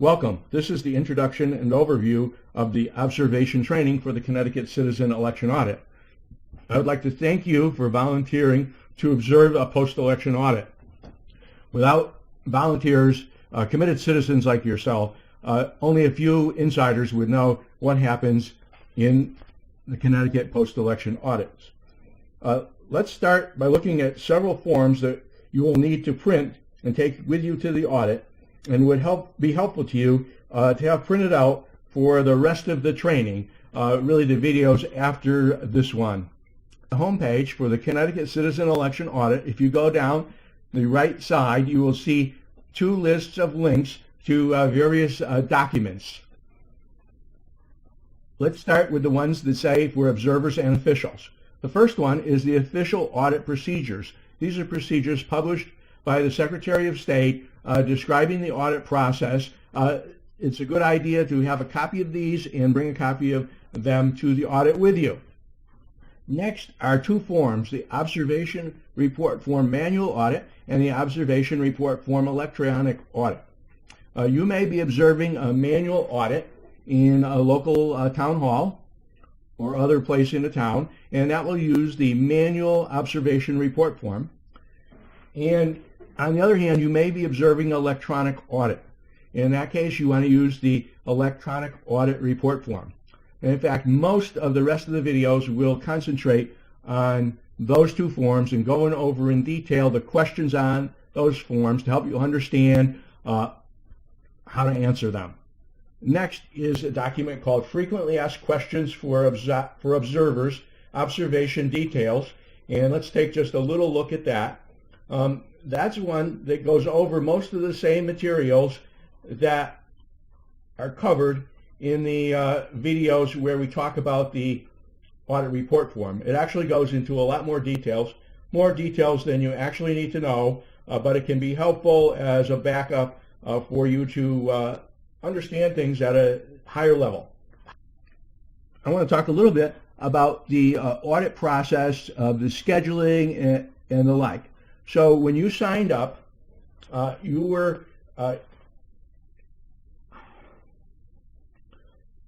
Welcome. This is the introduction and overview of the observation training for the Connecticut Citizen Election Audit. I would like to thank you for volunteering to observe a post-election audit. Without volunteers, committed citizens like yourself, only a few insiders would know what happens in the Connecticut post-election audits. Let's start by looking at several forms that you will need to print and take with you to the audit, and would be helpful to you to have printed out for the rest of the training, really the videos after this one. The homepage for the Connecticut Citizen Election Audit, if you go down the right side, you will see two lists of links to various documents. Let's start with the ones that say for observers and officials. The first one is the official audit procedures. These are procedures published by the Secretary of State describing the audit process. It's a good idea to have a copy of these and bring a copy of them to the audit with you. Next are two forms, the Observation Report Form Manual Audit and the Observation Report Form Electronic Audit. You may be observing a manual audit in a local town hall or other place in the town, and that will use the Manual Observation Report Form. And on the other hand, you may be observing electronic audit. In that case, you want to use the electronic audit report form. And in fact, most of the rest of the videos will concentrate on those two forms and going over in detail the questions on those forms to help you understand how to answer them. Next is a document called Frequently Asked Questions for Observers, Observation Details. And let's take just a little look at that. That's one that goes over most of the same materials that are covered in the videos where we talk about the audit report form. It actually goes into a lot more details than you actually need to know, but it can be helpful as a backup for you to understand things at a higher level. I want to talk a little bit about the audit process of the scheduling and the like. So when you signed up, you were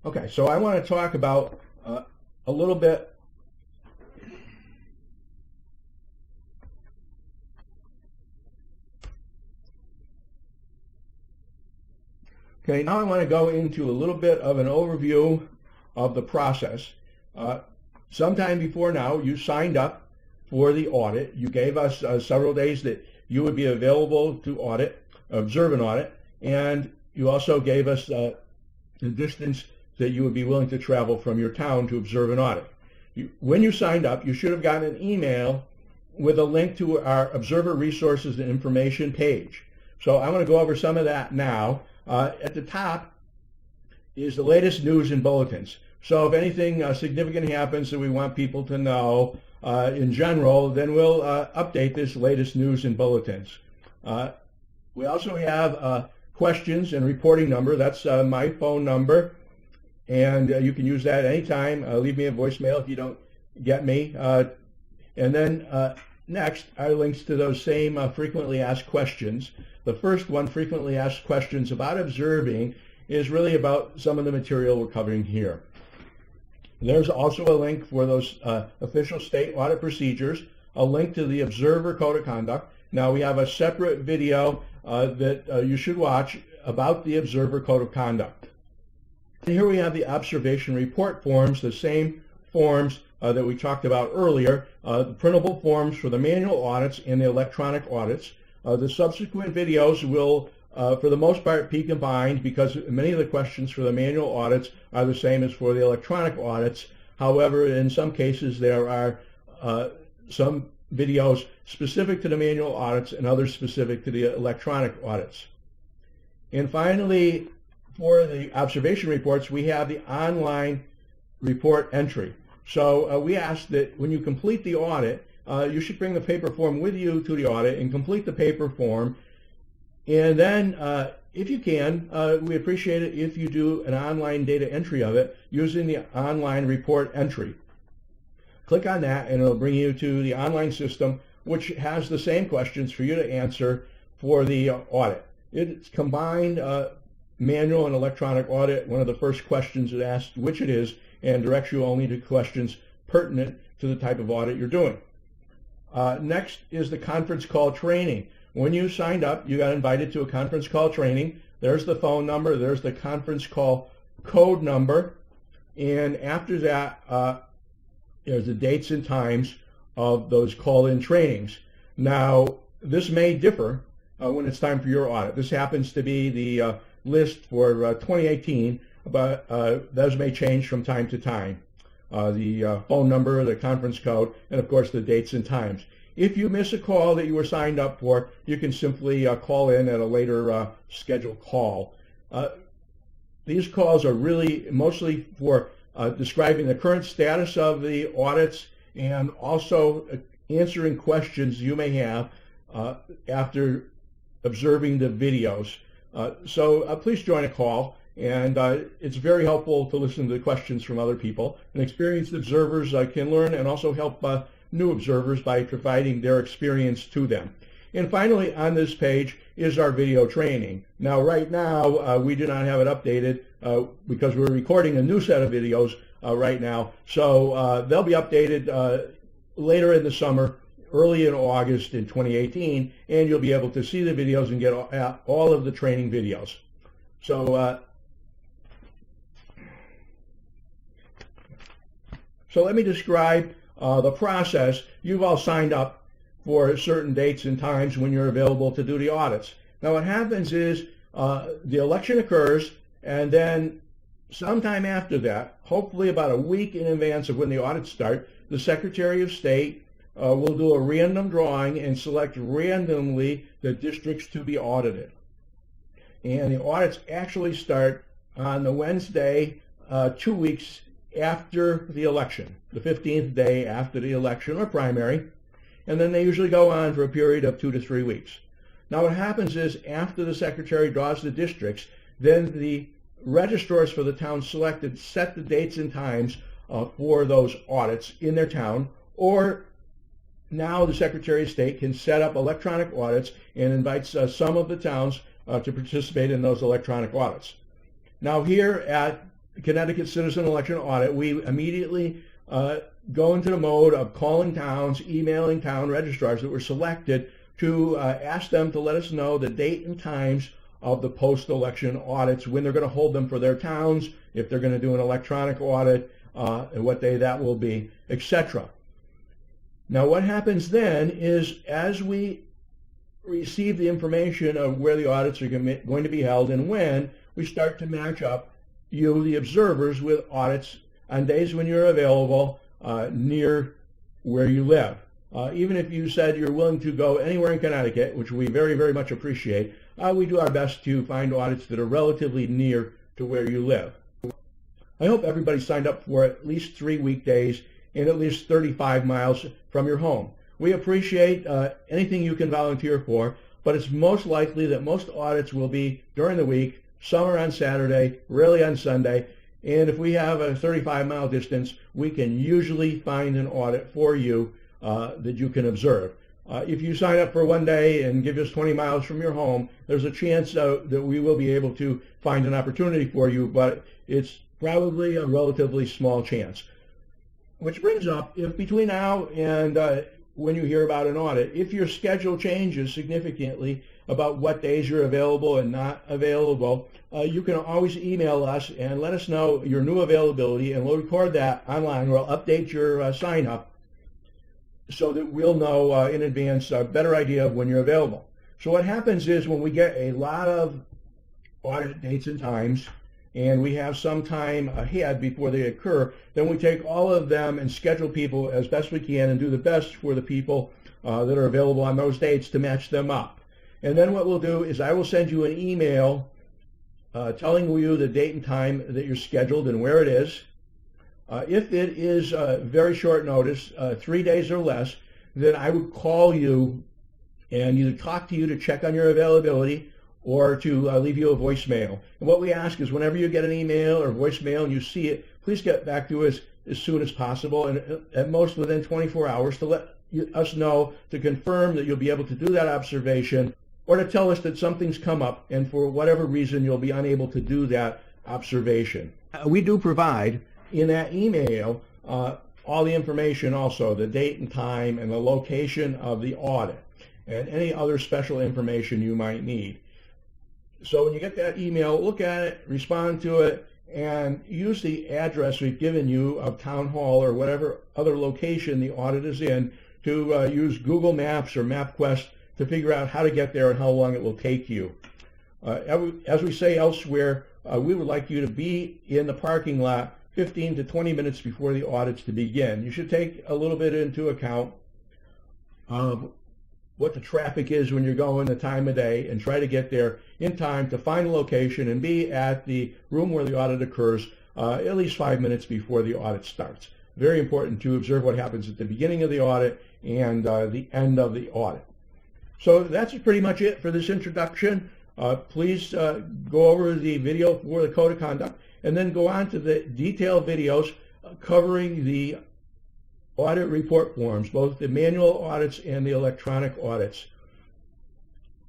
okay. So I want to talk about a little bit. Okay, now I want to go into a little bit of an overview of the process. Sometime before now, you signed up for the audit. You gave us several days that you would be available to observe an audit, and you also gave us the distance that you would be willing to travel from your town to observe an audit. When you signed up, you should have gotten an email with a link to our Observer Resources and Information page. So I want to go over some of that now. At the top is the latest news and bulletins. So if anything significant happens that we want people to know in general, then we'll update this latest news and bulletins. We also have questions and reporting number. That's my phone number, and you can use that anytime. Leave me a voicemail if you don't get me. And then next are links to those same frequently asked questions. The first one, frequently asked questions about observing, is really about some of the material we're covering here. There's also a link for those official state audit procedures, a link to the Observer Code of Conduct. Now we have a separate video that you should watch about the Observer Code of Conduct. And here we have the observation report forms, the same forms that we talked about earlier, the printable forms for the manual audits and the electronic audits. The subsequent videos will for the most part be combined because many of the questions for the manual audits are the same as for the electronic audits. However, in some cases there are some videos specific to the manual audits and others specific to the electronic audits. And finally, for the observation reports, we have the online report entry. So we ask that when you complete the audit, you should bring the paper form with you to the audit and complete the paper form. And then, if you can, we appreciate it if you do an online data entry of it using the online report entry. Click on that and it'll bring you to the online system, which has the same questions for you to answer for the audit. It's combined manual and electronic audit, one of the first questions it asks which it is and directs you only to questions pertinent to the type of audit you're doing. Next is the conference call training. When you signed up, you got invited to a conference call training. There's the phone number, there's the conference call code number, and after that, there's the dates and times of those call-in trainings. Now, this may differ when it's time for your audit. This happens to be the list for 2018, but those may change from time to time. The phone number, the conference code, and of course the dates and times. If you miss a call that you were signed up for, you can simply call in at a later scheduled call. These calls are really mostly for describing the current status of the audits and also answering questions you may have after observing the videos. So please join a call, and it's very helpful to listen to the questions from other people. And experienced observers can learn and also help new observers by providing their experience to them. And finally, on this page is our video training. Now, right now, we do not have it updated because we're recording a new set of videos right now. So they'll be updated later in the summer, early in August in 2018, and you'll be able to see the videos and get all of the training videos. So, so let me describe the process. You've all signed up for certain dates and times when you're available to do the audits. Now what happens is the election occurs, and then sometime after that, hopefully about a week in advance of when the audits start, the Secretary of State will do a random drawing and select randomly the districts to be audited. And the audits actually start on the Wednesday 2 weeks after the election, the 15th day after the election or primary, and then they usually go on for a period of 2 to 3 weeks. Now what happens is after the Secretary draws the districts, then the registrars for the town selected set the dates and times for those audits in their town, or now the Secretary of State can set up electronic audits and invites some of the towns to participate in those electronic audits. Now here at Connecticut Citizen Election Audit, we immediately go into the mode of calling towns, emailing town registrars that were selected to ask them to let us know the date and times of the post-election audits, when they're going to hold them for their towns, if they're going to do an electronic audit, and what day that will be, etc. Now what happens then is as we receive the information of where the audits are going to be held and when, we start to match up you, the observers, with audits on days when you're available near where you live. Even if you said you're willing to go anywhere in Connecticut, which we very, very much appreciate, we do our best to find audits that are relatively near to where you live. I hope everybody signed up for at least 3 weekdays and at least 35 miles from your home. We appreciate anything you can volunteer for, but it's most likely that most audits will be during the week, some are on Saturday, rarely on Sunday, and if we have a 35-mile distance, we can usually find an audit for you that you can observe. If you sign up for one day and give us 20 miles from your home, there's a chance that we will be able to find an opportunity for you, but it's probably a relatively small chance. Which brings up, if between now and when you hear about an audit, if your schedule changes significantly about what days you're available and not available, you can always email us and let us know your new availability, and we'll record that online. We'll update your sign-up so that we'll know in advance a better idea of when you're available. So what happens is when we get a lot of audit dates and times, and we have some time ahead before they occur, then we take all of them and schedule people as best we can and do the best for the people that are available on those dates to match them up. And then what we'll do is I will send you an email telling you the date and time that you're scheduled and where it is. If it is very short notice, 3 days or less, then I would call you and either talk to you to check on your availability or to leave you a voicemail. And what we ask is whenever you get an email or voicemail and you see it, please get back to us as soon as possible, and at most within 24 hours, to let us know, to confirm that you'll be able to do that observation or to tell us that something's come up and for whatever reason you'll be unable to do that observation. We do provide in that email all the information also, the date and time and the location of the audit and any other special information you might need. So when you get that email, look at it, respond to it, and use the address we've given you of Town Hall or whatever other location the audit is in to use Google Maps or MapQuest to figure out how to get there and how long it will take you. As we say elsewhere, we would like you to be in the parking lot 15 to 20 minutes before the audit's to begin. You should take a little bit into account of what the traffic is when you're going, the time of day, and try to get there in time to find the location and be at the room where the audit occurs at least 5 minutes before the audit starts. Very important to observe what happens at the beginning of the audit and the end of the audit. So that's pretty much it for this introduction. Please go over the video for the Code of Conduct and then go on to the detailed videos covering the audit report forms, both the manual audits and the electronic audits.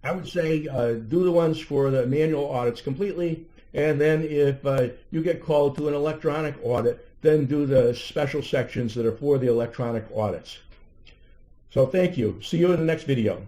I would say do the ones for the manual audits completely, and then if you get called to an electronic audit, then do the special sections that are for the electronic audits. So thank you. See you in the next video.